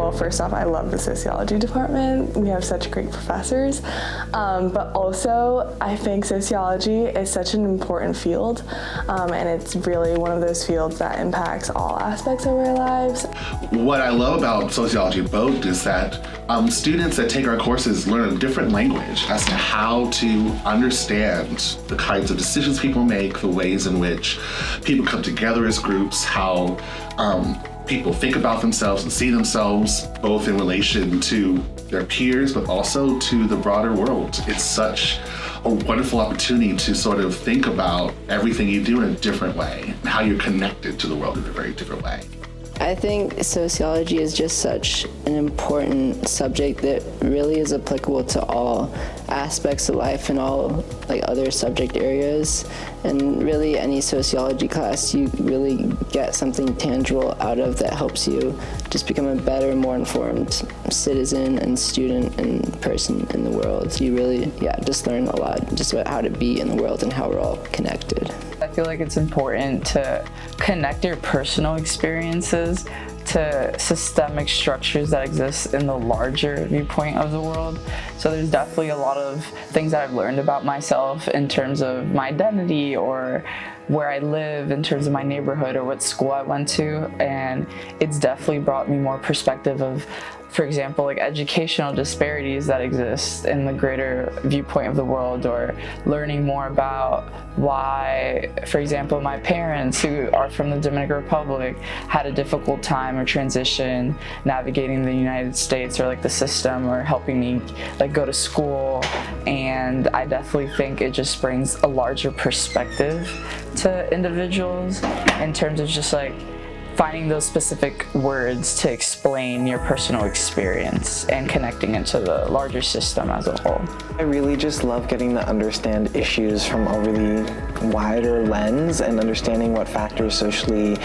well, first off, I love the sociology department. We have such great professors. But also, I think sociology is such an important field, and it's really one of those fields that impacts all aspects of our lives. What I love about sociology at Bowdoin is that students that take our courses learn a different language as to how to understand the kinds of decisions people make, the ways in which people come together as groups, how people think about themselves and see themselves both in relation to their peers, but also to the broader world. It's such a wonderful opportunity to sort of think about everything you do in a different way and how you're connected to the world in a very different way. I think sociology is just such an important subject that really is applicable to all aspects of life and all other subject areas. And really any sociology class you really get something tangible out of that helps you just become a better, more informed citizen and student and person in the world. You really, just learn a lot just about how to be in the world and how we're all connected. I feel like it's important to connect your personal experiences to systemic structures that exist in the larger viewpoint of the world. So there's definitely a lot of things that I've learned about myself in terms of my identity or where I live, in terms of my neighborhood or what school I went to, and it's definitely brought me more perspective of, for example, educational disparities that exist in the greater viewpoint of the world, or learning more about why, for example, my parents, who are from the Dominican Republic, had a difficult time or transition navigating the United States or the system, or helping me go to school. And I definitely think it just brings a larger perspective to individuals in terms of just finding those specific words to explain your personal experience and connecting it to the larger system as a whole. I really just love getting to understand issues from a really wider lens and understanding what factors socially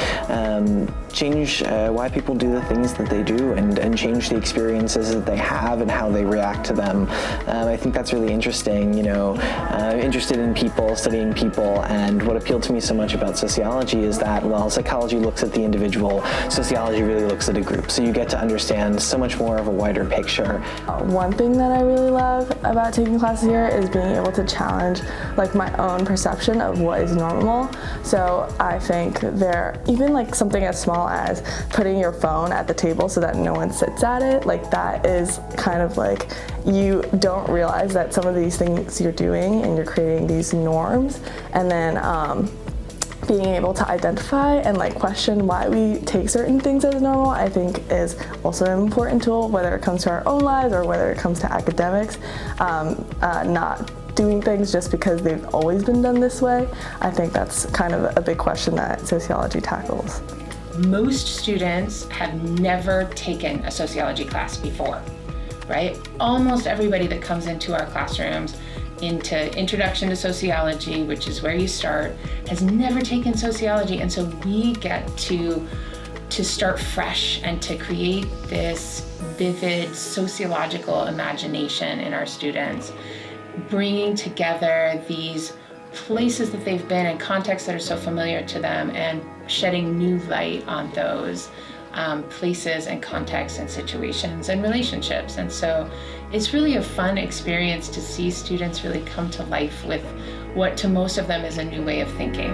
change why people do the things that they do, and change the experiences that they have and how they react to them. I think that's really interesting. Interested in people, studying people, and what appealed to me so much about sociology is that, while psychology looks at the individual, sociology really looks at a group. So you get to understand so much more of a wider picture. One thing that I really love about taking classes here is being able to challenge my own perception of what is normal. So I think even something as small as putting your phone at the table so that no one sits at it, that is kind of you don't realize that some of these things you're doing and you're creating these norms, and then being able to identify and question why we take certain things as normal, I think is also an important tool, whether it comes to our own lives or whether it comes to academics. Not doing things just because they've always been done this way. I think that's kind of a big question that sociology tackles. Most students have never taken a sociology class before, right? Almost everybody that comes into our classrooms into Introduction to Sociology, which is where you start, has never taken sociology. And so we get to start fresh and to create this vivid sociological imagination in our students, bringing together these places that they've been in, contexts that are so familiar to them, and shedding new light on those places and contexts and situations and relationships. And so it's really a fun experience to see students really come to life with what to most of them is a new way of thinking.